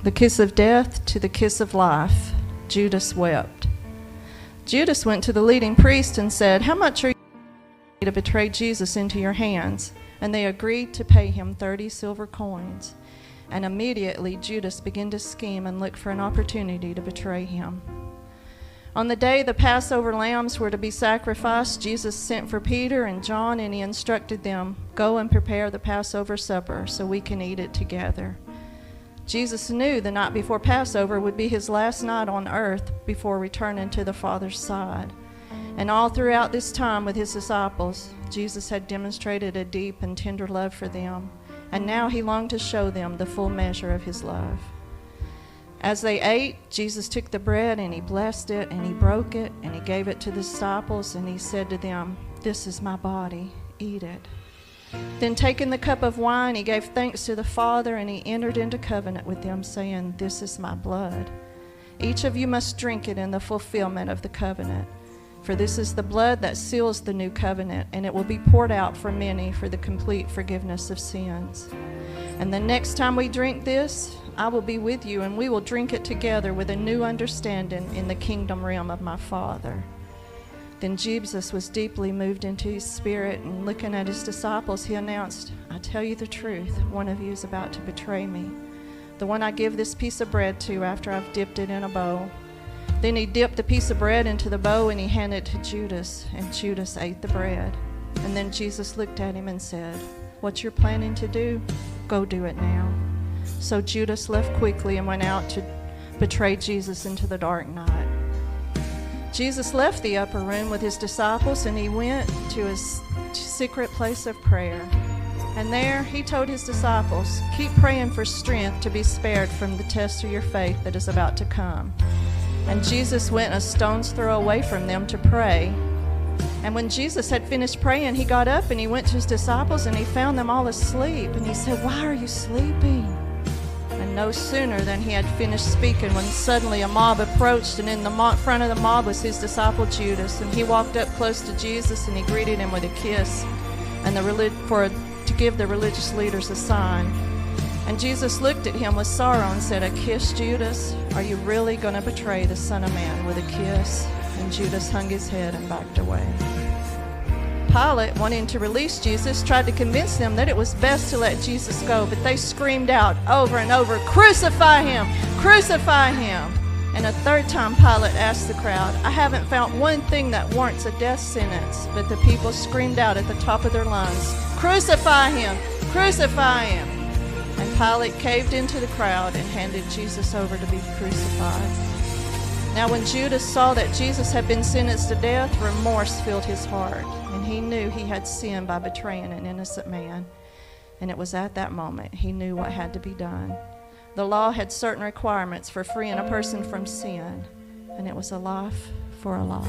the kiss of death to the kiss of life, Judas wept. Judas went to the leading priest and said, "How much are you to betray Jesus into your hands?" And they agreed to pay him 30 silver coins. And immediately Judas began to scheme and look for an opportunity to betray him. On the day the Passover lambs were to be sacrificed, Jesus sent for Peter and John, and he instructed them, "Go and prepare the Passover supper so we can eat it together." Jesus knew the night before Passover would be his last night on earth before returning to the Father's side. And all throughout this time with his disciples, Jesus had demonstrated a deep and tender love for them, and now he longed to show them the full measure of his love. As they ate, Jesus took the bread and he blessed it and he broke it and he gave it to the disciples and he said to them, "This is my body, eat it." Then taking the cup of wine, he gave thanks to the Father and he entered into covenant with them, saying, "This is my blood. Each of you must drink it in the fulfillment of the covenant. For this is the blood that seals the new covenant, and it will be poured out for many for the complete forgiveness of sins. And the next time we drink this, I will be with you, and we will drink it together with a new understanding in the kingdom realm of my Father." Then Jesus was deeply moved into his spirit, and looking at his disciples, he announced, "I tell you the truth, one of you is about to betray me, the one I give this piece of bread to after I've dipped it in a bowl." Then he dipped the piece of bread into the bowl and he handed it to Judas, and Judas ate the bread. And then Jesus looked at him and said, "What you're planning to do, go do it now." So Judas left quickly and went out to betray Jesus into the dark night. Jesus left the upper room with his disciples and he went to his secret place of prayer. And there he told his disciples, "Keep praying for strength to be spared from the test of your faith that is about to come." And Jesus went a stone's throw away from them to pray. And when Jesus had finished praying, he got up and he went to his disciples and he found them all asleep. And he said, "Why are you sleeping?" And no sooner than he had finished speaking when suddenly a mob approached, and in the front of the mob was his disciple Judas. And he walked up close to Jesus and he greeted him with a kiss and to give the religious leaders a sign. And Jesus looked at him with sorrow and said, "A kiss, Judas? Are you really going to betray the Son of Man with a kiss?" And Judas hung his head and backed away. Pilate, wanting to release Jesus, tried to convince them that it was best to let Jesus go, but they screamed out over and over, "Crucify him! Crucify him!" And a third time Pilate asked the crowd, "I haven't found one thing that warrants a death sentence." But the people screamed out at the top of their lungs, "Crucify him! Crucify him!" And Pilate caved into the crowd and handed Jesus over to be crucified. Now when Judas saw that Jesus had been sentenced to death, remorse filled his heart, and he knew he had sinned by betraying an innocent man. And it was at that moment he knew what had to be done. The law had certain requirements for freeing a person from sin, and it was a life for a life.